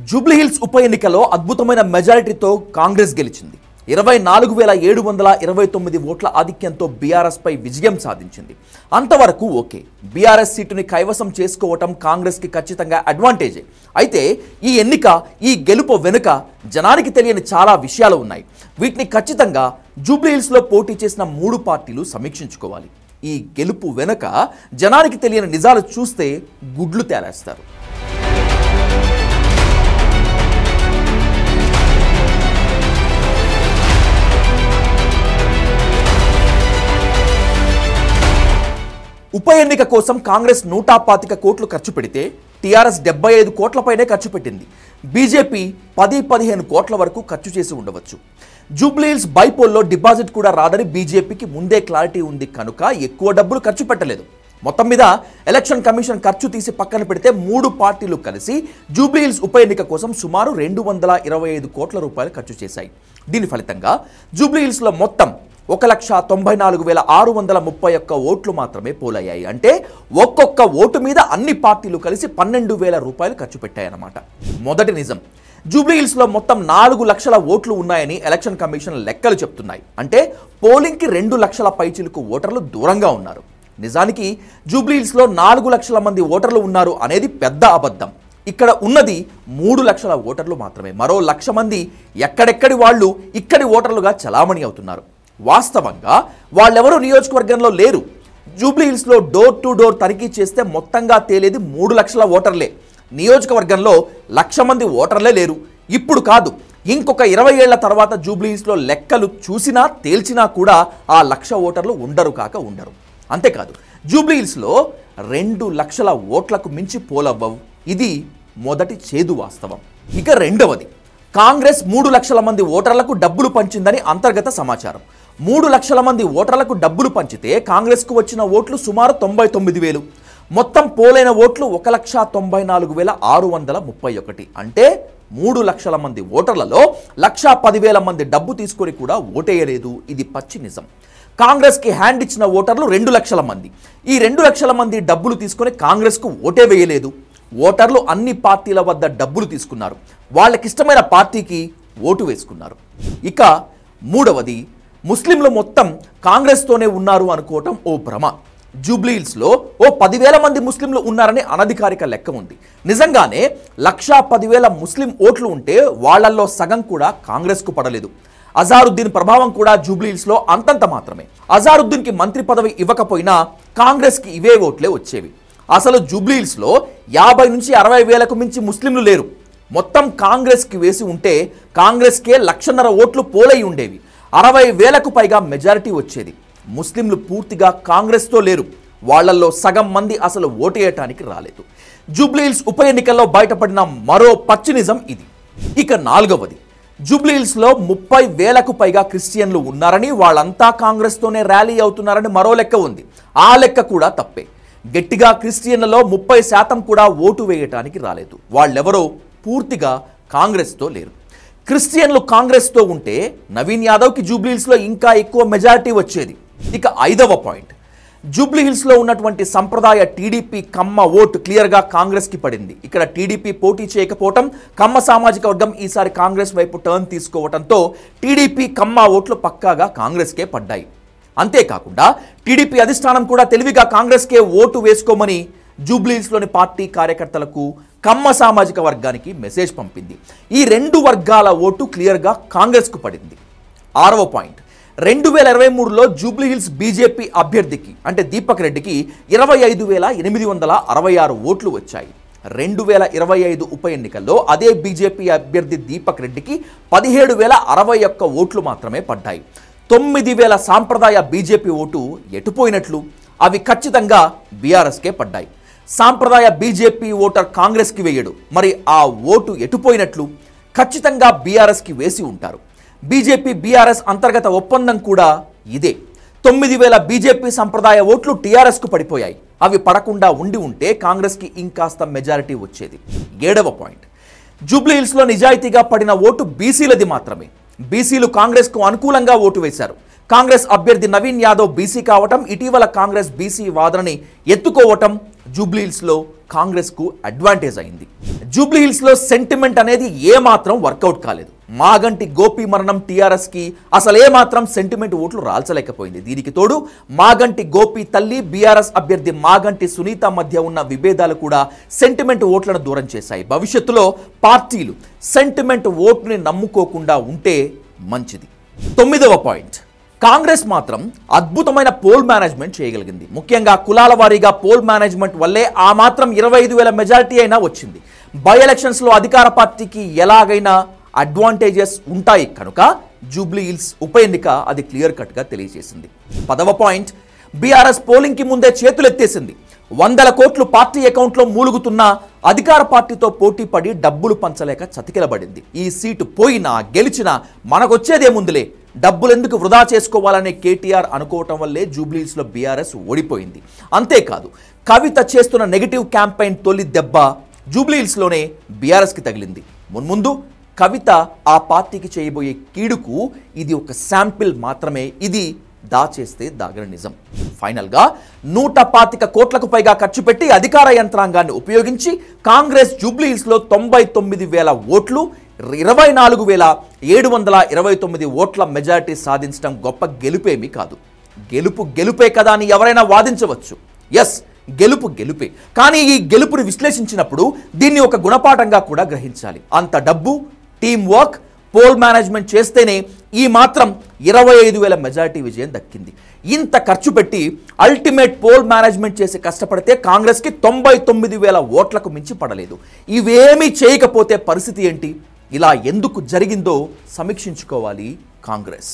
జూబ్లీహిల్స్ ఉప ఎన్నికలో అద్భుతమైన మెజారిటీతో కాంగ్రెస్ గెలిచింది. 24,729 ఓట్ల ఆధిక్యంతో బీఆర్ఎస్ పై విజయం సాధించింది. అంతవరకు ఓకే. బీఆర్ఎస్ సీటుని కైవసం చేసుకోవటం కాంగ్రెస్ కి ఖచ్చితంగా అడ్వాంటేజే. అయితే ఈ ఎన్నిక, ఈ గెలుపు వెనుక జనానికి తెలియని చాలా విషయాలు ఉన్నాయి. వీటిని ఖచ్చితంగా జూబ్లీహిల్స్ లో పోటీ చేసిన 3 పార్టీలు సమీక్షించుకోవాలి. ఈ గెలుపు వెనుక జనానికి తెలియని నిజాలు చూస్తే గుడ్లు తేలేస్తారు. ఉప ఎన్నిక కోసం కాంగ్రెస్ 125 కోట్లు ఖర్చు పెడితే టీఆర్ఎస్ 75 కోట్లపైనే ఖర్చు పెట్టింది. బీజేపీ 10-15 కోట్ల వరకు ఖర్చు చేసి ఉండవచ్చు. జూబ్లీహిల్స్ బైపోల్లో డిపాజిట్ కూడా రాదని బీజేపీకి ముందే క్లారిటీ ఉంది కనుక ఎక్కువ డబ్బులు ఖర్చు పెట్టలేదు. మొత్తం మీద ఎలక్షన్ కమిషన్ ఖర్చు తీసి పక్కన పెడితే 3 పార్టీలు కలిసి జూబ్లీహిల్స్ ఉప ఎన్నిక కోసం సుమారు 225 కోట్ల రూపాయలు ఖర్చు చేశాయి. దీని ఫలితంగా జూబ్లీహిల్స్లో మొత్తం 1,94,631 ఓట్లు మాత్రమే పోలయ్యాయి. అంటే ఒక్కొక్క ఓటు మీద అన్ని పార్టీలు కలిసి 12,000 రూపాయలు ఖర్చు పెట్టాయన్నమాట. మొదటి నిజం, జూబ్లీహిల్స్లో మొత్తం 4 లక్షల ఓట్లు ఉన్నాయని ఎలక్షన్ కమిషన్ లెక్కలు చెప్తున్నాయి. అంటే పోలింగ్కి 2 లక్షల పైచిలుకు ఓటర్లు దూరంగా ఉన్నారు. నిజానికి జూబ్లీహిల్స్లో 4 లక్షల మంది ఓటర్లు ఉన్నారు అనేది పెద్ద అబద్ధం. ఇక్కడ ఉన్నది 3 లక్షల ఓటర్లు మాత్రమే. మరో 1,00,000 మంది ఎక్కడెక్కడి వాళ్ళు ఇక్కడి ఓటర్లుగా చలామణి అవుతున్నారు. వాస్తవంగా వాళ్ళెవరూ నియోజకవర్గంలో లేరు. జూబ్లీహిల్స్లో డోర్ టు డోర్ తనిఖీ చేస్తే మొత్తంగా తేలేది 3 లక్షల ఓటర్లే. నియోజకవర్గంలో 1,00,000 మంది ఓటర్లే లేరు. ఇప్పుడు కాదు, ఇంకొక 20 ఏళ్ల తర్వాత జూబ్లీహిల్స్లో లెక్కలు చూసినా తేల్చినా కూడా ఆ 1,00,000 ఓటర్లు ఉండరు. అంతేకాదు, జూబ్లీహిల్స్లో 2 లక్షల ఓట్లకు మించి పోలవ్వవు. ఇది మొదటి చేదు వాస్తవం. ఇక రెండవది, కాంగ్రెస్ 3 లక్షల మంది ఓటర్లకు డబ్బులు పంచిందని అంతర్గత సమాచారం. 3 లక్షల మంది ఓటర్లకు డబ్బులు పంచితే కాంగ్రెస్కు వచ్చిన ఓట్లు సుమారు 99,000. మొత్తం పోలైన ఓట్లు 1,94,631. అంటే 3 లక్షల మంది ఓటర్లలో 1,10,000 మంది డబ్బు తీసుకొని కూడా ఓటేయలేదు. ఇది పచ్చి నిజం. కాంగ్రెస్కి హ్యాండ్ ఇచ్చిన ఓటర్లు 2 లక్షల మంది. ఈ 2 లక్షల మంది డబ్బులు తీసుకొని కాంగ్రెస్కు ఓటే వేయలేదు. ఓటర్లు అన్ని పార్టీల వద్ద డబ్బులు తీసుకున్నారు. వాళ్ళకిష్టమైన పార్టీకి ఓటు వేసుకున్నారు. ఇక మూడవది, ముస్లింలు మొత్తం కాంగ్రెస్తోనే ఉన్నారు అనుకోవటం ఓ భ్రమ. జూబ్లీహిల్స్లో ఓ 10,000 మంది ముస్లింలు ఉన్నారని అనధికారిక లెక్క ఉంది. నిజంగానే 1,10,000 ముస్లిం ఓట్లు ఉంటే వాళ్లల్లో సగం కూడా కాంగ్రెస్కు పడలేదు. అజారుద్దీన్ ప్రభావం కూడా జూబ్లీహిల్స్లో అంతంత మాత్రమే. అజారుద్దీన్కి మంత్రి పదవి ఇవ్వకపోయినా కాంగ్రెస్కి ఇవే ఓట్లే వచ్చేవి. అసలు జూబ్లీహిల్స్లో 50 నుంచి 60 వేలకు మించి ముస్లింలు లేరు. మొత్తం కాంగ్రెస్కి వేసి ఉంటే కాంగ్రెస్కే 1,50,000 ఓట్లు పోలై ఉండేవి. 60,000కు పైగా మెజారిటీ వచ్చేది. ముస్లింలు పూర్తిగా కాంగ్రెస్తో లేరు. వాళ్లల్లో సగం మంది అసలు ఓటేయటానికి రాలేదు. జూబ్లీహిల్స్ ఉప ఎన్నికల్లో బయటపడిన మరో పచ్చి నిజం ఇది. ఇక నాలుగవది, జూబ్లీహిల్స్లో 30,000కు పైగా క్రిస్టియన్లు ఉన్నారని, వాళ్ళంతా కాంగ్రెస్తోనే ర్యాలీ అవుతున్నారని మరో లెక్క ఉంది. ఆ లెక్క కూడా తప్పే. గట్టిగా క్రిస్టియన్లలో 30% కూడా ఓటు వేయటానికి రాలేదు. వాళ్ళెవరో పూర్తిగా కాంగ్రెస్తో లేరు. క్రిస్టియన్లు కాంగ్రెస్తో ఉంటే నవీన్ యాదవ్కి జూబ్లీహిల్స్లో ఇంకా ఎక్కువ మెజారిటీ వచ్చేది. ఇక ఐదవ పాయింట్, జూబ్లీహిల్స్లో ఉన్నటువంటి సంప్రదాయ టీడీపీ కమ్మ ఓటు క్లియర్గా కాంగ్రెస్కి పడింది. ఇక్కడ టీడీపీ పోటీ చేయకపోవటం, కమ్మ సామాజిక వర్గం ఈసారి కాంగ్రెస్ వైపు టర్న్ తీసుకోవడంతో టీడీపీ కమ్మ ఓట్లు పక్కాగా కాంగ్రెస్కే పడ్డాయి. అంతేకాకుండా టీడీపీ అధిష్టానం కూడా తెలివిగా కాంగ్రెస్కే ఓటు వేసుకోమని జూబ్లీహిల్స్లోని పార్టీ కార్యకర్తలకు, కమ్మ సామాజిక వర్గానికి మెసేజ్ పంపింది. ఈ 2 వర్గాల ఓటు క్లియర్గా కాంగ్రెస్కు పడింది. ఆరవ పాయింట్, 2023లో జూబ్లీహిల్స్ బీజేపీ అభ్యర్థికి అంటే దీపక్ రెడ్డికి 25,866 ఓట్లు వచ్చాయి. 2025 ఉప ఎన్నికల్లో అదే బీజేపీ అభ్యర్థి దీపక్ రెడ్డికి 17,061 ఓట్లు మాత్రమే పడ్డాయి. 9,000 సాంప్రదాయ బీజేపీ ఓటు ఎటుపోయినట్లు? అవి ఖచ్చితంగా బీఆర్ఎస్కే పడ్డాయి. సాంప్రదాయ బీజేపీ ఓటర్ కాంగ్రెస్కి వేయడు. మరి ఆ ఓటు ఎటుపోయినట్లు? ఖచ్చితంగా బీఆర్ఎస్కి వేసి ఉంటారు. బీజేపీ బీఆర్ఎస్ అంతర్గత ఒప్పందం కూడా ఇదే. 9,000 బీజేపీ సంప్రదాయ ఓట్లు టీఆర్ఎస్కు పడిపోయాయి. అవి పడకుండా ఉంటే కాంగ్రెస్కి ఇంకాస్త మెజారిటీ వచ్చేది. 7వ పాయింట్, జూబ్లీహిల్స్లో నిజాయితీగా పడిన ఓటు బీసీలది మాత్రమే. బీసీలు కాంగ్రెస్కు అనుకూలంగా ఓటు వేశారు. కాంగ్రెస్ అభ్యర్థి నవీన్ యాదవ్ బీసీ కావటం, ఇటీవల కాంగ్రెస్ బీసీ వాదనని ఎత్తుకోవటం జూబ్లీహిల్స్లో కాంగ్రెస్కు అడ్వాంటేజ్ అయింది. జూబ్లీ హిల్స్లో సెంటిమెంట్ అనేది ఏమాత్రం వర్కౌట్ కాలేదు. మాగంటి గోపి మరణం టీఆర్ఎస్కి అసలు ఏమాత్రం సెంటిమెంట్ ఓట్లు రాల్చలేకపోయింది. దీనికి తోడు మాగంటి గోపి తల్లి బీఆర్ఎస్ అభ్యర్థి మాగంటి సునీత మధ్య ఉన్న విభేదాలు కూడా సెంటిమెంట్ ఓట్లను దూరం చేశాయి. భవిష్యత్తులో పార్టీలు సెంటిమెంట్ ఓట్ని నమ్ముకోకుండా ఉంటే మంచిది. 9వ పాయింట్, కాంగ్రెస్ మాత్రం అద్భుతమైన పోల్ మేనేజ్మెంట్ చేయగలిగింది. ముఖ్యంగా కులాల వారీగా పోల్ మేనేజ్మెంట్ వల్లే ఆ మాత్రం 25,000 మెజారిటీ అయినా వచ్చింది. బై ఎలక్షన్స్లో అధికార పార్టీకి ఎలాగైనా అడ్వాంటేజెస్ ఉంటాయి కనుక జూబ్లీ హిల్స్ ఉప ఎన్నిక అది క్లియర్ కట్గా తెలియజేసింది. 10వ పాయింట్, బీఆర్ఎస్ పోలింగ్కి ముందే చేతులెత్తేసింది. 100 కోట్లు పార్టీ అకౌంట్లో మూలుగుతున్న అధికార పార్టీతో పోటీ పడి డబ్బులు పంచలేక చతికిలబడింది. ఈ సీటు పోయినా గెలిచినా మనకొచ్చేదేముందులే, డబ్బులెందుకు వృధా చేసుకోవాలనే కేటీఆర్ అనుకోవటం వల్లే జూబ్లీ హిల్స్లో బీఆర్ఎస్ ఓడిపోయింది. అంతేకాదు కవిత చేస్తున్న నెగిటివ్ క్యాంపెయిన్ తొలి దెబ్బ జూబ్లీ హిల్స్లోనే బీఆర్ఎస్కి తగిలింది. మున్ముందు కవిత ఆ పార్టీకి చేయబోయే కీడుకు ఇది ఒక శాంపిల్ మాత్రమే. ఇది దాచేస్తే దాగని నిజం. ఫైనల్గా 125 కోట్లకు పైగా ఖర్చు పెట్టి అధికార యంత్రాంగాన్ని ఉపయోగించి కాంగ్రెస్ జూబ్లీ హిల్స్లో 99,000 ఓట్లు 24,729 ఓట్ల మెజారిటీ సాధించడం గొప్ప గెలుపేమీ కాదు. గెలుపే కదా అని ఎవరైనా వాదించవచ్చు. ఎస్, గెలుపే. కానీ ఈ గెలుపుని విశ్లేషించినప్పుడు దీన్ని ఒక గుణపాఠంగా కూడా గ్రహించాలి. అంత డబ్బు, టీం వర్క్, పోల్ మేనేజ్మెంట్ చేస్తేనే ఈ మాత్రం 25,000 మెజారిటీ విజయం దక్కింది. ఇంత ఖర్చు పెట్టి అల్టిమేట్ పోల్ మేనేజ్మెంట్ చేసి కష్టపడితే కాంగ్రెస్కి 99,000 ఓట్లకు మించి పడలేదు. ఇవేమీ చేయకపోతే పరిస్థితి ఏంటి? ఇలా ఎందుకు జరిగిందో సమీక్షించుకోవాలి కాంగ్రెస్.